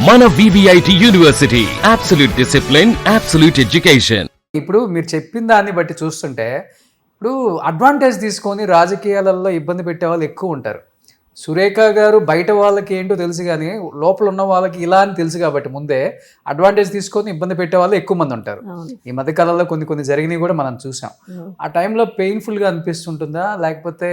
మన VVIT university absolute discipline, absolute education. ఇప్పుడు మీరు చెప్పిన దాన్ని బట్టి చూస్తుంటే ఇప్పుడు అడ్వాంటేజ్ తీసుకొని రాజకీయాలలో ఇబ్బంది పెట్టే వాళ్ళు ఎక్కువ ఉంటారు. సురేఖ గారు బయట వాళ్ళకి ఏంటో తెలుసు కానీ లోపల ఉన్న వాళ్ళకి ఇలా అని తెలుసు కాబట్టి ముందే అడ్వాంటేజ్ తీసుకొని ఇబ్బంది పెట్టే వాళ్ళు ఎక్కువ మంది ఉంటారు. ఈ మధ్య కాలంలో కొన్ని జరిగినవి కూడా మనం చూసాం. ఆ టైంలో పెయిన్ఫుల్గా అనిపిస్తుంటుందా, లేకపోతే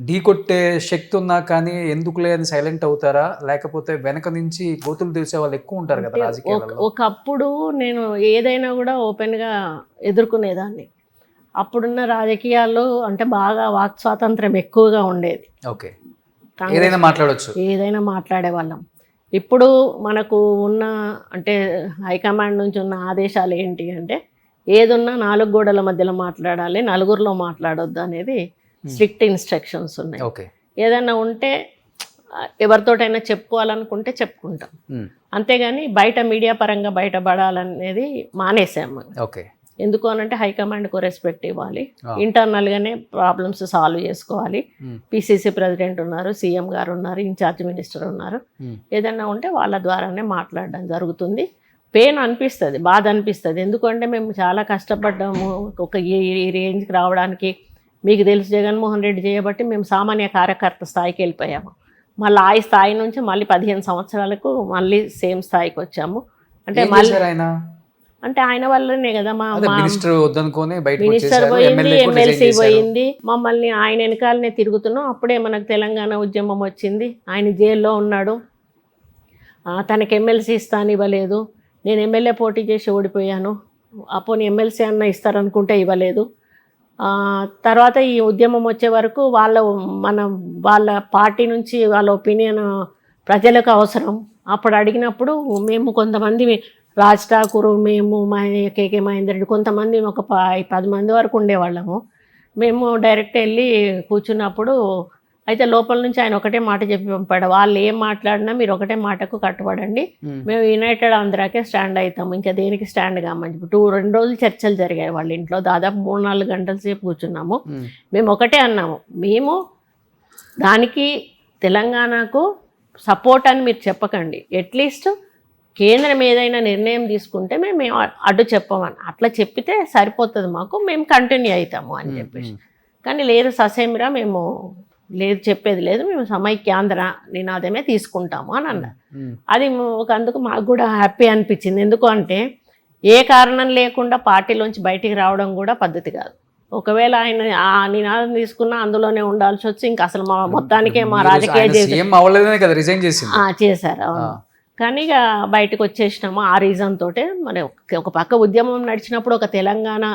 ఢీ కొట్టే శక్తి ఉన్నా కానీ ఎందుకులే అని సైలెంట్ అవుతారా, లేకపోతే వెనక నుంచి గోతులు తీసే వాళ్ళు ఎక్కువ ఉంటారు కదా రాజకీయాల్లో? ఒకప్పుడు నేను ఏదైనా కూడా ఓపెన్గా ఎదుర్కొనేదాన్ని. అప్పుడున్న రాజకీయాల్లో అంటే బాగా వాక్ స్వాతంత్రం ఎక్కువగా ఉండేది. ఓకే, ఏదైనా మాట్లాడవచ్చు, ఏదైనా మాట్లాడేవాళ్ళం. ఇప్పుడు మనకు ఉన్న అంటే హైకమాండ్ నుంచి ఉన్న ఆదేశాలు ఏంటి అంటే ఏదున్నా 4 గోడల మధ్యలో మాట్లాడాలి, నలుగురిలో మాట్లాడొద్దు అనేది స్ట్రిక్ట్ ఇన్స్ట్రక్షన్స్ ఉన్నాయి. ఓకే, ఏదన్నా ఉంటే ఎవరితోటైనా చెప్పుకోవాలనుకుంటే చెప్పుకుంటాం, అంతేగాని బయట మీడియా పరంగా బయటపడాలనేది మానేసాము. ఓకే, ఎందుకు అనంటే హైకమాండ్కు రెస్పెక్ట్ ఇవ్వాలి, ఇంటర్నల్గానే ప్రాబ్లమ్స్ సాల్వ్ చేసుకోవాలి. పిసిసి ప్రెసిడెంట్ ఉన్నారు, సీఎం గారు ఉన్నారు, ఇన్ఛార్జ్ మినిస్టర్ ఉన్నారు. ఏదన్నా ఉంటే వాళ్ళ ద్వారానే మాట్లాడడం జరుగుతుంది. పెయిన్ అనిపిస్తుంది, బాధ అనిపిస్తుంది. ఎందుకంటే మేము చాలా కష్టపడ్డాము ఒక ఈ రేంజ్కి రావడానికి. మీకు తెలుసు, జగన్మోహన్ రెడ్డి చేయబట్టి మేము సామాన్య కార్యకర్త స్థాయికి వెళ్ళిపోయాము. మళ్ళీ ఆ స్థాయి నుంచి మళ్ళీ 15 సంవత్సరాలకు మళ్ళీ సేమ్ స్థాయికి వచ్చాము. అంటే మళ్ళీ అంటే ఆయన వల్లనే కదా మినిస్టర్ పోయింది, ఎమ్మెల్సీ పోయింది, మమ్మల్ని ఆయన వెనకాలనే తిరుగుతున్నాం. అప్పుడే మనకు తెలంగాణ ఉద్యమం వచ్చింది. ఆయన జైల్లో ఉన్నాడు, తనకి ఎమ్మెల్సీ ఇస్తాను ఇవ్వలేదు. నేను ఎమ్మెల్యే పోటీ చేసి ఓడిపోయాను, అప్పుడు ఎమ్మెల్సీ అన్న ఇస్తారనుకుంటే ఇవ్వలేదు. తర్వాత ఈ ఉద్యమం వచ్చే వరకు వాళ్ళ పార్టీ నుంచి వాళ్ళ ఒపీనియన్ ప్రజలకు అవసరం. అప్పుడు అడిగినప్పుడు మేము కొంతమంది, రాజ్ ఠాకూర్, మేము, మా కేకే మహేందర్ రెడ్డి, కొంతమంది ఒక 10 మంది వరకు ఉండేవాళ్ళము. మేము డైరెక్ట్ వెళ్ళి కూర్చున్నప్పుడు అయితే లోపల నుంచి ఆయన ఒకటే మాట చెప్పి పంపాడు, వాళ్ళు ఏం మాట్లాడినా మీరు ఒకటే మాటకు కట్టుబడండి, మేము యునైటెడ్ ఆంధ్రాకే స్టాండ్ అవుతాము, ఇంకా దేనికి స్టాండ్ కామని చెప్పి 2 రోజులు చర్చలు జరిగాయి వాళ్ళ ఇంట్లో. దాదాపు 3-4 గంటల సేపు కూర్చున్నాము. మేము ఒకటే అన్నాము, మేము దానికి తెలంగాణకు సపోర్ట్ అని మీరు చెప్పకండి, అట్లీస్ట్ కేంద్రం ఏదైనా నిర్ణయం తీసుకుంటే మేము అడ్డు చెప్పమని అట్లా చెప్పితే సరిపోతుంది, మాకు మేము కంటిన్యూ అవుతాము అని చెప్పేసి. కానీ లేదు ససేమిరా మేము లేదు, చెప్పేది లేదు, మేము సమైక్యాంధ్ర నినాదమే తీసుకుంటాము అని అన్నారు. అది అందుకు మాకు కూడా హ్యాపీ అనిపించింది. ఎందుకు అంటే ఏ కారణం లేకుండా పార్టీలోంచి బయటికి రావడం కూడా పద్ధతి కాదు. ఒకవేళ ఆయన ఆ నినాదం తీసుకున్నా అందులోనే ఉండాల్సి వచ్చి ఇంకా అసలు మా మొత్తానికే మా రాజకీయ చేశారు. అవును, కానీ ఇక బయటకు వచ్చేసినాము ఆ రీజన్ తోటే. మరి ఒక పక్క ఉద్యమం నడిచినప్పుడు ఒక తెలంగాణ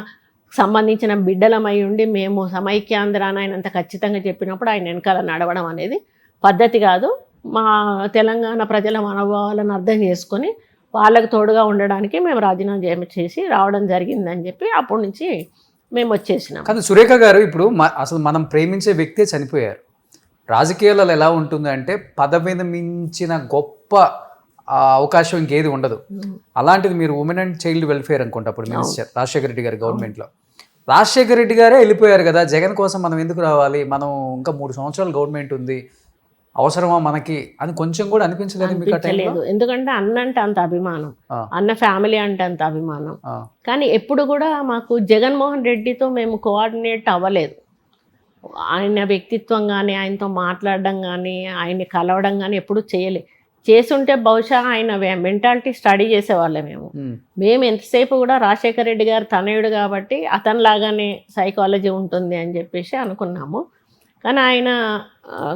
సంబంధించిన బిడ్డలమై ఉండి మేము సమైక్యాంధ్ర అని ఆయన అంత ఖచ్చితంగా చెప్పినప్పుడు ఆయన వెనకాల నడవడం అనేది పద్ధతి కాదు. మా తెలంగాణ ప్రజల మనోభావాలను అర్థం చేసుకొని వాళ్ళకు తోడుగా ఉండడానికి మేము రాజీనామా చేసి రావడం జరిగిందని చెప్పి అప్పటి నుంచి మేము వచ్చేసినాం. కానీ సురేఖ గారు, ఇప్పుడు అసలు మనం ప్రేమించే వ్యక్తే చనిపోయారు. రాజకీయాలలో ఎలా ఉంటుంది అంటే పదవిని మించిన గొప్ప అవకాశం ఇంకేది ఉండదు. అలాంటిది మీరు ఉమెన్ అండ్ చైల్డ్ వెల్ఫేర్ అనుకుంటా అప్పుడు మినిస్టర్ రాజశేఖర రెడ్డి గారి గవర్నమెంట్లో. రాజశేఖర రెడ్డి గారే వెళ్ళిపోయారు కదా, జగన్ కోసం మనం ఎందుకు రావాలి, మనం ఇంకా 3 సంవత్సరాలు గవర్నమెంట్ ఉంది, అవసరమా మనకి అని కొంచెం కూడా అనిపించలేదు. ఎందుకంటే అన్న అంటే అంత అభిమానం, అన్న ఫ్యామిలీ అంటే అంత అభిమానం. కానీ ఎప్పుడు కూడా మాకు జగన్మోహన్ రెడ్డితో మేము కోఆర్డినేట్ అవ్వలేదు. ఆయన వ్యక్తిత్వం కానీ, ఆయనతో మాట్లాడడం కానీ, ఆయన్ని కలవడం కానీ ఎప్పుడు చేయలేదు. చేసుంటే బహుశా ఆయన మెంటాలిటీ స్టడీ చేసేవాళ్ళే. మేము ఎంతసేపు కూడా రాజశేఖర రెడ్డి గారు తనయుడు కాబట్టి అతనిలాగానే సైకాలజీ ఉంటుంది అని చెప్పేసి అనుకున్నాము. కానీ ఆయన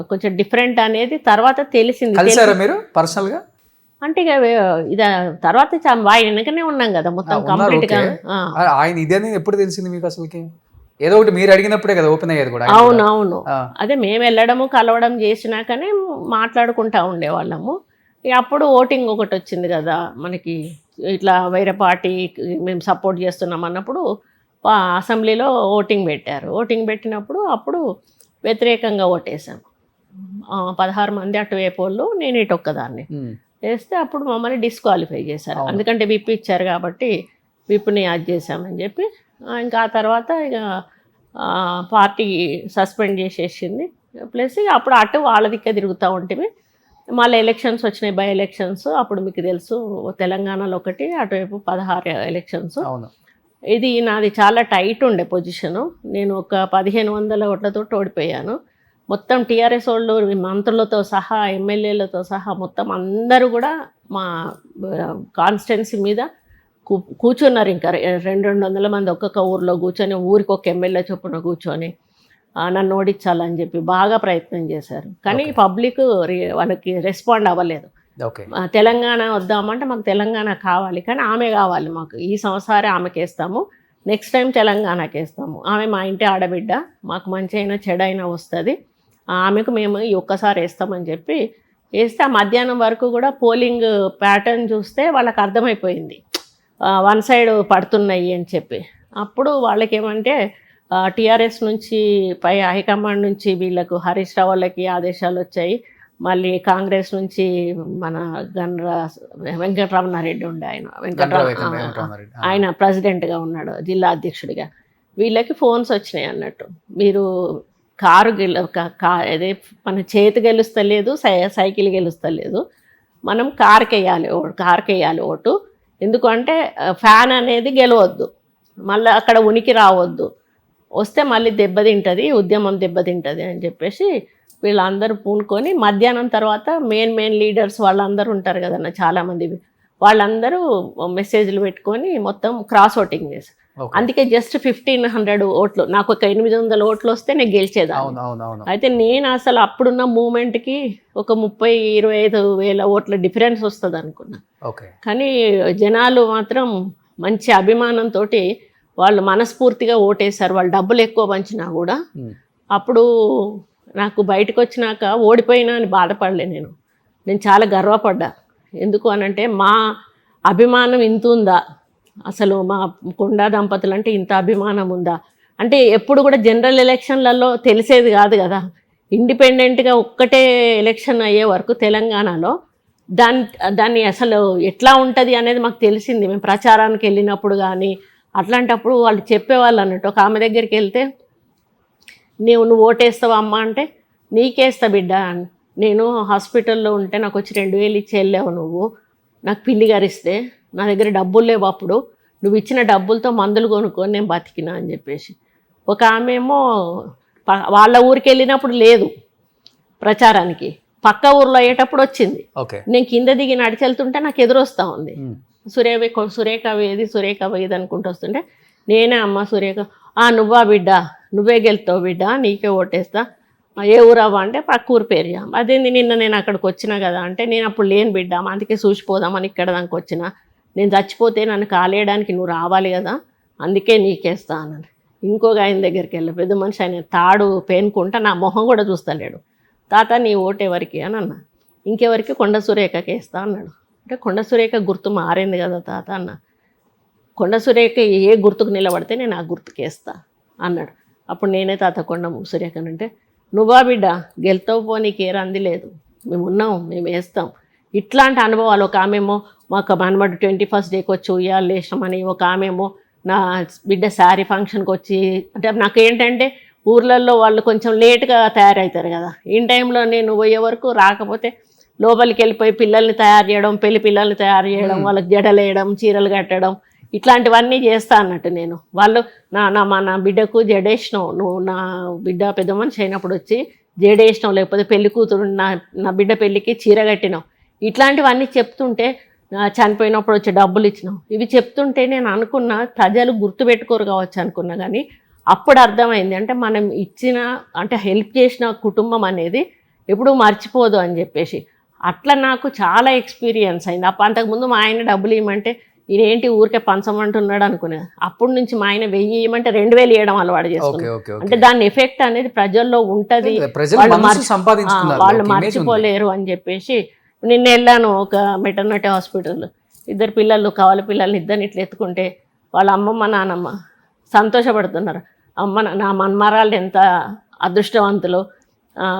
కొంచెం డిఫరెంట్ అనేది తర్వాత తెలిసింది. మీరు పర్సనల్గా అంటే ఇక ఇది తర్వాత ఆయన వెనకనే ఉన్నాం కదా మొత్తం కంప్లీట్గా. ఆయన ఇదే ఎప్పుడు తెలిసింది మీకు అసలుకి? ఏదో ఒకటి మీరు అడిగినప్పుడే కదా ఓపెన్ అయ్యేది కూడా. అవునవును, అదే మేము వెళ్ళడము కలవడం చేసినాకనే మాట్లాడుకుంటా ఉండేవాళ్ళము. అప్పుడు ఓటింగ్ ఒకటి వచ్చింది కదా మనకి, ఇట్లా వేరే పార్టీ మేము సపోర్ట్ చేస్తున్నాం అన్నప్పుడు అసెంబ్లీలో ఓటింగ్ పెట్టారు. ఓటింగ్ పెట్టినప్పుడు అప్పుడు వ్యతిరేకంగా ఓటేసాము. 16 మంది అటువైపు వాళ్ళు, నేను ఇటు ఒక్కదాన్ని వేస్తే అప్పుడు మమ్మల్ని డిస్క్వాలిఫై చేశారు. ఎందుకంటే విప్ ఇచ్చారు కాబట్టి విప్ని యాడ్ చేశామని చెప్పి. ఇంకా ఆ తర్వాత ఇక పార్టీ సస్పెండ్ చేసేసింది. ప్లస్ అప్పుడు అటు వాళ్ళ దిక్కే తిరుగుతూ ఉంటే మళ్ళీ ఎలక్షన్స్ వచ్చినాయి, బై ఎలక్షన్స్. అప్పుడు మీకు తెలుసు తెలంగాణలో ఒకటి, అటువైపు 16 ఎలక్షన్స్. అవును. ఇది నాది చాలా టైట్ ఉండే పొజిషను. నేను ఒక 1500 ఓట్లతో ఓడిపోయాను. మొత్తం టీఆర్ఎస్ వాళ్ళు మంత్రులతో సహా, ఎమ్మెల్యేలతో సహా మొత్తం అందరూ కూడా మా కాన్స్టిట్యున్సీ మీద కూర్చున్నారు. ఇంకా 200 మంది ఒక్కొక్క ఊరిలో కూర్చొని, ఊరికి ఒక ఎమ్మెల్యే చొప్పున కూర్చొని నన్ను ఓడించాలని చెప్పి బాగా ప్రయత్నం చేశారు. కానీ పబ్లిక్ వాళ్ళకి రెస్పాండ్ అవ్వలేదు. ఓకే. తెలంగాణ వద్దామంటే మాకు తెలంగాణ కావాలి, కానీ ఆమె కావాలి మాకు. ఈ సంవత్సరం ఆమెకి వేస్తాము, నెక్స్ట్ టైం తెలంగాణకి వేస్తాము. ఆమె మా ఇంటి ఆడబిడ్డ, మాకు మంచి అయినా చెడైనా వస్తుంది, ఆమెకు మేము ఈ ఒక్కసారి వేస్తామని చెప్పి వేస్తే, ఆ మధ్యాహ్నం వరకు కూడా పోలింగ్ ప్యాటర్న్ చూస్తే వాళ్ళకి అర్థమైపోయింది వన్ సైడ్ పడుతున్నాయి అని చెప్పి. అప్పుడు వాళ్ళకి ఏమంటే టీఆర్ఎస్ నుంచి పై హైకమాండ్ నుంచి వీళ్ళకు హరీష్ రావు వాళ్ళకి ఆదేశాలు వచ్చాయి. మళ్ళీ కాంగ్రెస్ నుంచి మన వెంకటరమణారెడ్డి ఉండే, ఆయన ప్రెసిడెంట్గా ఉన్నాడు, జిల్లా అధ్యక్షుడిగా. వీళ్ళకి ఫోన్స్ వచ్చినాయి అన్నట్టు, మీరు కారు అదే మన చేతి గెలుస్తలేదు, సైకిల్ గెలుస్తలేదు, మనం కార్కి వేయాలి ఓటు. ఎందుకంటే ఫ్యాన్ అనేది గెలవద్దు, మళ్ళీ అక్కడ ఉనికి రావద్దు, వస్తే మళ్ళీ దెబ్బతింటుంది, ఉద్యమం దెబ్బతింటుంది అని చెప్పేసి వీళ్ళందరూ పూనుకొని మధ్యాహ్నం తర్వాత మెయిన్ లీడర్స్ వాళ్ళందరూ ఉంటారు కదన్న చాలామంది, వాళ్ళందరూ మెసేజ్లు పెట్టుకొని మొత్తం క్రాస్ ఓటింగ్ చేశారు. అందుకే జస్ట్ 1500 ఓట్లు, నాకు ఒక 800 ఓట్లు వస్తే నేను గెలిచేదాన్ని. అయితే నేను అసలు అప్పుడున్న మూమెంట్కి ఒక 30-25 వేల ఓట్ల డిఫరెన్స్ వస్తుంది అనుకున్నా. కానీ జనాలు మాత్రం మంచి అభిమానంతో వాళ్ళు మనస్ఫూర్తిగా ఓటేశారు. వాళ్ళు డబ్బులు ఎక్కువ పంచినా కూడా. అప్పుడు నాకు బయటకు వచ్చినాక ఓడిపోయినా అని బాధపడలే, నేను చాలా గర్వపడ్డా. ఎందుకు అనంటే మా అభిమానం ఇంత ఉందా, అసలు మా కొండా దంపతులు అంటే ఇంత అభిమానం ఉందా అంటే. ఎప్పుడు కూడా జనరల్ ఎలక్షన్లలో తెలిసేది కాదు కదా, ఇండిపెండెంట్గా ఒక్కటే ఎలక్షన్ అయ్యే వరకు తెలంగాణలో దాన్ని అసలు ఎట్లా ఉంటుంది అనేది మాకు తెలిసింది. మేము ప్రచారానికి వెళ్ళినప్పుడు కానీ అట్లాంటప్పుడు వాళ్ళు చెప్పేవాళ్ళు అన్నట్టు. ఒక ఆమె దగ్గరికి వెళ్తే, నువ్వు ఓటేస్తావా అమ్మ అంటే, నీకేస్తా బిడ్డ, నేను హాస్పిటల్లో ఉంటే నాకు వచ్చి 2000 ఇచ్చి వెళ్ళావు నువ్వు, నాకు పిల్లి గారిస్తే నా దగ్గర డబ్బులు లేవు, అప్పుడు నువ్వు ఇచ్చిన డబ్బులతో మందులు కొనుక్కొని నేను బతికినా అని చెప్పేసి. ఒక ఆమె ఏమో వాళ్ళ ఊరికి వెళ్ళినప్పుడు లేదు ప్రచారానికి, పక్క ఊర్లో అయ్యేటప్పుడు వచ్చింది. నేను కింద దిగి నడిచెళ్తుంటే నాకు ఎదురొస్తూ ఉంది, సురేఖ వేది అనుకుంటూ వస్తుంటే, నేనే అమ్మ సురేఖ, నువ్వా బిడ్డ, నువ్వే గెలుతావు బిడ్డ, నీకే ఓటేస్తా, ఏ ఊరవ్వ అంటే పక్క ఊరు పేరు. అదేంది నిన్న నేను అక్కడికి వచ్చినా కదా అంటే, నేను అప్పుడు లేని బిడ్డ, అందుకే చూసిపోదామని ఇక్కడ దానికి వచ్చిన, నేను చచ్చిపోతే నన్ను కాలేయడానికి నువ్వు రావాలి కదా, అందుకే నీకేస్తా అన్నాను. ఇంకొక ఆయన దగ్గరికి వెళ్ళి, పెద్ద మనిషి, ఆయన తాడు పేనుకుంటా నా మొహం కూడా చూస్తలేడు. తాత నీ ఓటు ఎవరికి అని అన్నా. ఇంకెవరికి, కొండ సురేఖకి వేస్తా అన్నాడు. అంటే కొండ సురేఖ గుర్తు మారింది కదా తాత అన్న. కొండ సురేఖ ఏ గుర్తుకు నిలబడితే నేను ఆ గుర్తుకి వేస్తా అన్నాడు. అప్పుడు నేనే తాత కొండ సురేఖనంటే, నువ్వా బిడ్డ గెలుతావు పో, నీకు ఏ రంది లేదు, మేము ఉన్నాం, మేము వేస్తాం. ఇట్లాంటి అనుభవాలు. ఒక ఆమెమో మాకు మనమడు 21st డేకి వచ్చి ఉయ్యాలు వేసామని, ఒక ఆమెమో నా బిడ్డ శారీ ఫంక్షన్కి వచ్చి, అంటే నాకు ఏంటంటే ఊర్లలో వాళ్ళు కొంచెం లేట్గా తయారవుతారు కదా, ఇన్ టైంలో నేను పోయే వరకు రాకపోతే లోపలికి వెళ్ళిపోయి పిల్లల్ని తయారు చేయడం, పెళ్లి పిల్లల్ని తయారు చేయడం, వాళ్ళకి జడలు వేయడం, చీరలు కట్టడం, ఇట్లాంటివన్నీ చేస్తా అన్నట్టు. నేను వాళ్ళు నా బిడ్డకు జడేసినావు, నువ్వు నా బిడ్డ పెద్ద మనిషి అయినప్పుడు వచ్చి జడేసినావు, లేకపోతే పెళ్లి కూతురు నా బిడ్డ పెళ్ళికి చీర కట్టినావు, ఇట్లాంటివన్నీ చెప్తుంటే, చనిపోయినప్పుడు వచ్చి డబ్బులు ఇచ్చినావు, ఇవి చెప్తుంటే నేను అనుకున్న ప్రజలు గుర్తుపెట్టుకోరు కావచ్చు అనుకున్నా. కానీ అప్పుడు అర్థమైంది, అంటే మనం ఇచ్చిన, అంటే హెల్ప్ చేసిన కుటుంబం అనేది ఎప్పుడూ మర్చిపోదు అని చెప్పేసి. అట్లా నాకు చాలా ఎక్స్పీరియన్స్ అయింది. అంతకుముందు మా ఆయన డబ్బులు ఇవ్వమంటే ఈయనేంటి ఊరికే పంచమంటున్నాడు అనుకునేది. అప్పటి నుంచి మా ఆయన 1000 ఇవ్వమంటే 2000 ఇవ్వడం అలవాటు చేసుకున్నాను. అంటే దాని ఎఫెక్ట్ అనేది ప్రజల్లో ఉంటుంది, వాళ్ళు మర్చిపోలేరు అని చెప్పేసి. నిన్న వెళ్ళాను ఒక మెటర్నిటీ హాస్పిటల్, 2 పిల్లలు కవల పిల్లల్ని ఇద్దరిని ఇట్లా ఎత్తుకుంటే వాళ్ళ అమ్మమ్మ నానమ్మ సంతోషపడుతున్నారు. నా మన్మరాళ్ళు ఎంత అదృష్టవంతులు,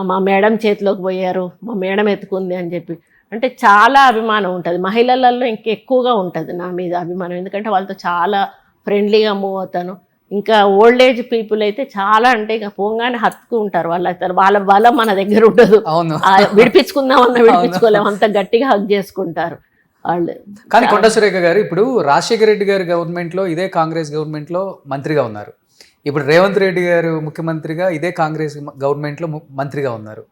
మా మేడం చేతిలోకి పోయారు, మా మేడం ఎత్తుకుంది అని చెప్పి. అంటే చాలా అభిమానం ఉంటుంది మహిళలలో, ఇంకెక్కువగా ఉంటుంది నా మీద అభిమానం. ఎందుకంటే వాళ్ళతో చాలా ఫ్రెండ్లీగా మూవ్ అవుతాను. ఇంకా ఓల్డ్ ఏజ్ పీపుల్ అయితే చాలా అంటే ఇక పోగానే హత్తుకుంటారు వాళ్ళ బలం మన దగ్గర ఉండదు. అవును. విడిపించుకుందామన్నా విడిపించుకోలేము, అంత గట్టిగా హక్ చేసుకుంటారు వాళ్ళు. కానీ కొండ సురేఖ గారు ఇప్పుడు రాజశేఖర రెడ్డి గారి గవర్నమెంట్లో ఇదే కాంగ్రెస్ గవర్నమెంట్లో మంత్రిగా ఉన్నారు, ఇప్పుడు రేవంత్ రెడ్డి గారు ముఖ్యమంత్రిగా ఇదే కాంగ్రెస్ గవర్నమెంట్లో మంత్రిగా ఉన్నారు.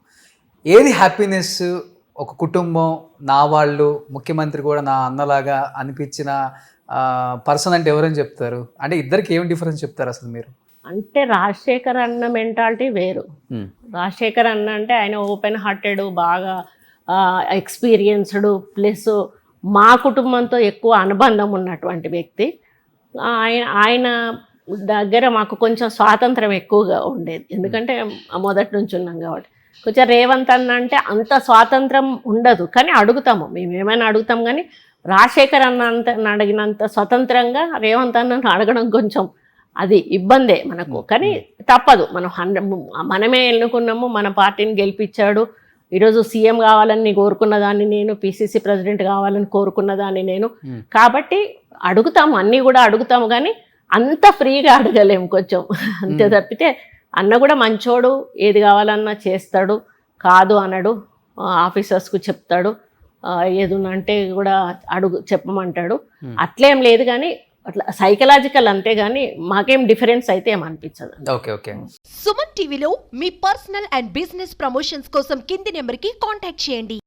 ఏది హ్యాపీనెస్? ఒక కుటుంబం, నా వాళ్ళు, ముఖ్యమంత్రి కూడా నా అన్నలాగా అనిపించిన పర్సన్ అంటే ఎవరని చెప్తారు? అంటే ఇద్దరికి ఏం డిఫరెన్స్ చెప్తారు అసలు మీరు? అంటే రాజశేఖర్ అన్న మెంటాలిటీ వేరు. రాజశేఖర్ అన్న అంటే ఆయన ఓపెన్ హార్టెడ్, బాగా ఎక్స్పీరియన్స్డ్, ప్లస్ మా కుటుంబంతో ఎక్కువ అనుబంధం ఉన్నటువంటి వ్యక్తి. ఆయన దగ్గర మాకు కొంచెం స్వాతంత్రం ఎక్కువగా ఉండేది, ఎందుకంటే మొదటి నుంచి ఉన్నాం కాబట్టి. కొంచెం రేవంత్ అన్న అంటే అంత స్వాతంత్రం ఉండదు, కానీ అడుగుతాము, మేము ఏమైనా అడుగుతాం. కానీ రాజశేఖర్ అన్న అడిగినంత స్వతంత్రంగా రేవంత్ అన్నను అడగడం కొంచెం అది ఇబ్బందే మనకు. కానీ తప్పదు, మనమే ఎన్నుకున్నాము, మన పార్టీని గెలిపించాడు. ఈరోజు సీఎం కావాలని కోరుకున్న దాన్ని నేను, పిసిసి ప్రెసిడెంట్ కావాలని కోరుకున్న దాన్ని నేను. కాబట్టి అడుగుతాము, అన్నీ కూడా అడుగుతాము, కానీ అంత ఫ్రీగా అడగలేము కొంచెం, అంతే తప్పితే. అన్న కూడా మంచోడు, ఏది కావాలన్నా చేస్తాడు, కాదు అనడు, ఆఫీసర్స్కు చెప్తాడు, ఏదున్నంటే కూడా చెప్పమంటాడు. అట్లేం లేదు, కానీ అట్లా సైకలాజికల్ అంతే, కానీ మాకేం డిఫరెన్స్ అయితే ఏమనిపించదు. Okay okay. సుమన్ టీవీలో మీ పర్సనల్ అండ్ బిజినెస్ ప్రమోషన్స్ కోసం కింది నెంబర్కి కాంటాక్ట్ చేయండి.